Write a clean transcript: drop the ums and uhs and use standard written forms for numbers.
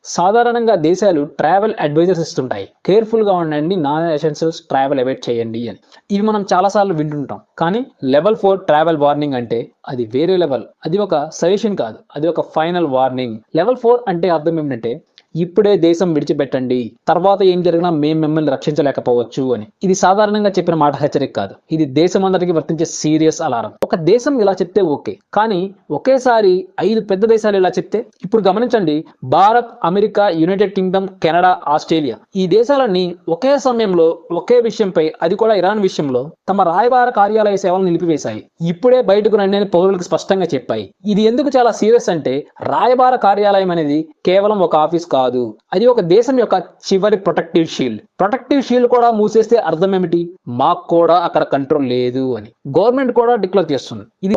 సాధారణంగా దేశాలు travel advisors ఇస్తుంటాయి. కేర్ఫుల్‌గా ఉండండి, నాన్ ఎసెన్షియల్స్ ట్రావెల్ అవాయిడ్ చేయండి అని. ఇవి మనం చాలా సార్లు వింటుంటాం. కానీ లెవెల్ 4 ట్రావెల్ వార్నింగ్ అంటే అది వేరే లెవెల్. అది ఒక సజెషన్ కాదు. అది ఒక ఫైనల్ వార్నింగ్. లెవెల్ 4 అంటే అర్థం ఏంటంటే ఇప్పుడే దేశం విడిచిపెట్టండి. తర్వాత ఏం జరిగినా మేము మిమ్మల్ని రక్షించలేకపోవచ్చు అని. ఇది సాధారణంగా చెప్పిన మాట హెచ్చరిక కాదు. ఇది దేశమంతటికి వర్తించే సీరియస్ అలారం. ఒక దేశం ఇలా చెప్తే ఓకే. కానీ ఒకేసారి 5 పెద్ద దేశాలు ఇలా చెప్తే ఇప్పుడు గమనించండి. Bharat, America, United Kingdom, Canada, Australia ఈ దేశాలన్నీ ఒకే సమయంలో ఒకే విషయంపై, అది కూడా ఇరాన్ విషయంలో తమ రాయబార కార్యాలయ సేవలను నిలిపివేశాయి. ఇప్పుడే బయటకు రండి అని పౌరులకు స్పష్టంగా చెప్పాయి. ఇది ఎందుకు చాలా సీరియస్ అంటే రాయబార కార్యాలయం అనేది కేవలం ఒక ఆఫీస్ కాదు. అది ఒక దేశం యొక్క చివరి ప్రొటెక్టివ్ షీల్డ్. ప్రొటెక్టివ్ షీల్డ్ కూడా మూసేస్తే అర్థం ఏమిటి? మాకు కూడా అక్కడ కంట్రోల్ లేదు అని గవర్నమెంట్ కూడా డిక్లేర్ చేస్తుంది. ఇది